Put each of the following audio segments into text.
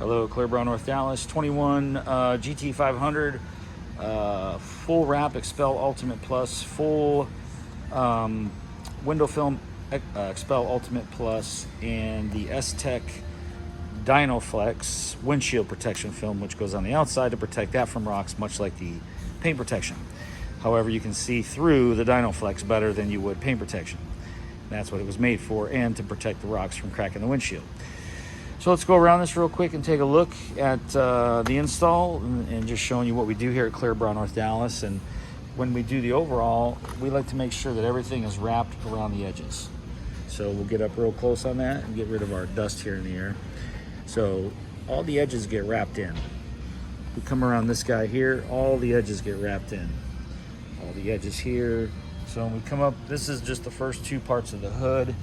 Hello, Clearbrow, North Dallas, 21 GT 500, full wrap Expel Ultimate Plus, full window film Expel Ultimate Plus, and the S-Tech DynoFlex windshield protection film, which goes on the outside to protect that from rocks, much like the paint protection. However, you can see through the DynoFlex better than you would paint protection. That's what it was made for, and to protect the rocks from cracking the windshield. So let's go around this real quick and take a look at the install and just showing you what we do here at Clearbrow, North Dallas. And when we do the overall, we like to make sure that everything is wrapped around the edges. So we'll get up real close on that and get rid of our dust here in the air. So all the edges get wrapped in. We come around this guy here, all the edges get wrapped in. All the edges here. So when we come up, this is just the first two parts of the hood.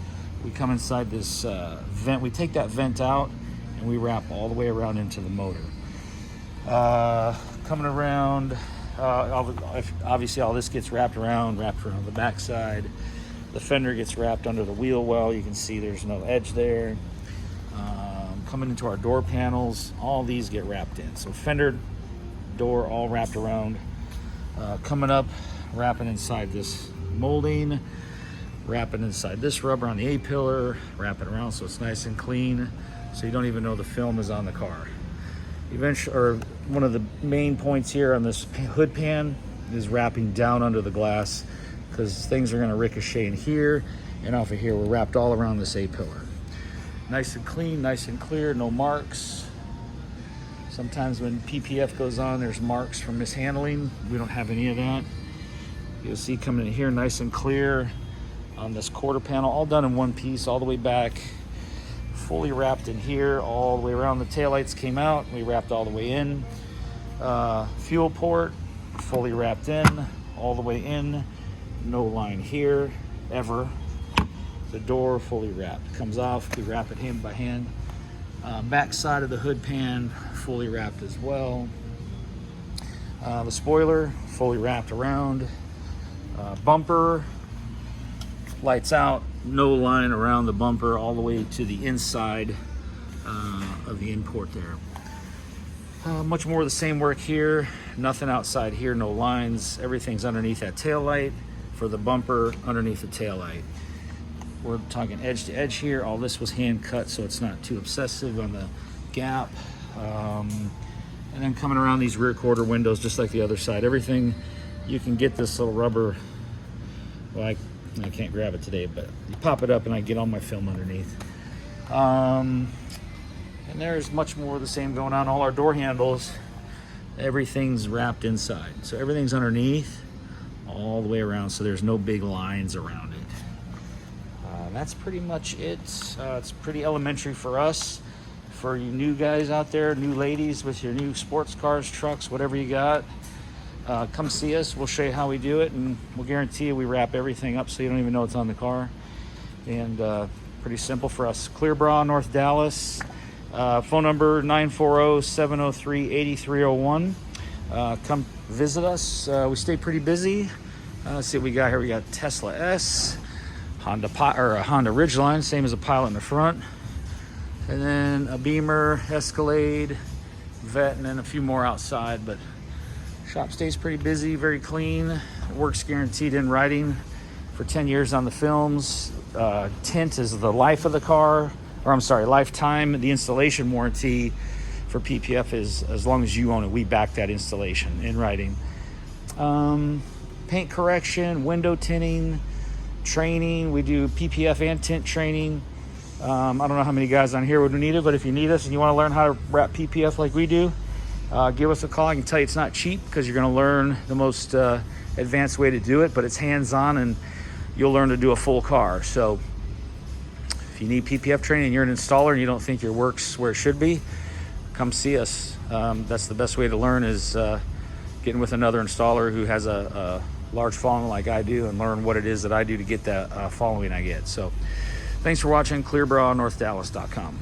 We come inside this vent. We take that vent out and we wrap all the way around into the motor. Coming around, obviously all this gets wrapped around the backside. The fender gets wrapped under the wheel well. You can see there's no edge there. Coming into our door panels, all these get wrapped in. So fender, door, all wrapped around. Coming up, wrapping inside this molding, wrapping inside this rubber on the A-pillar, wrap it around so it's nice and clean, so you don't even know the film is on the car. Eventually, or one of the main points here on this hood pan is wrapping down under the glass, because things are going to ricochet in here and off of here. We're wrapped all around this A-pillar. Nice and clean, nice and clear, no marks. Sometimes when PPF goes on, there's marks from mishandling. We don't have any of that. You'll see coming in here nice and clear on this quarter panel, all done in one piece, all the way back, fully wrapped in here, all the way around. The taillights came out, we wrapped all the way in. Fuel port, fully wrapped in, all the way in, no line here, ever. The door, fully wrapped. Comes off, we wrap it hand by hand. Back side of the hood pan, fully wrapped as well. The spoiler, fully wrapped around. Bumper, lights out, no line around the bumper all the way to the inside of the import there. Much more of the same work here, nothing outside here, no lines. Everything's underneath that tail light for the bumper, underneath the tail light. We're talking edge to edge here. All this was hand cut, so it's not too obsessive on the gap. And then coming around these rear quarter windows, just like the other side, everything, you can get this little rubber, well, I can't grab it today, but you pop it up and I get all my film underneath. And there's much more of the same going on. All our door handles, everything's wrapped inside. So everything's underneath all the way around, so there's no big lines around it. That's pretty much it. It's pretty elementary for us. For you new guys out there, new ladies with your new sports cars, trucks, whatever you got, come see us. We'll show you how we do it, and we'll guarantee you we wrap everything up so you don't even know it's on the car. And pretty simple for us. Clearbrow, North Dallas. Phone number 940-703-8301. Come visit us. We stay pretty busy. Let's see what we got here. We got Tesla S, Honda Ridgeline, same as a Pilot in the front, and then a Beamer, Escalade, Vet, and then a few more outside. But shop stays pretty busy, very clean. Works guaranteed in writing for 10 years on the films. Tint is the life of the car, or I'm sorry, lifetime. The installation warranty for PPF is as long as you own it. We back that installation in writing. Paint correction, window tinting, training. We do PPF and tint training. I don't know how many guys on here would need it, but if you need us and you want to learn how to wrap PPF like we do, give us a call. I can tell you it's not cheap, because you're going to learn the most advanced way to do it, but it's hands-on and you'll learn to do a full car. So if you need PPF training and you're an installer and you don't think your work's where it should be, come see us. That's the best way to learn, is getting with another installer who has a large following like I do, and learn what it is that I do to get that following I get. So thanks for watching. ClearbrowNorthDallas.com.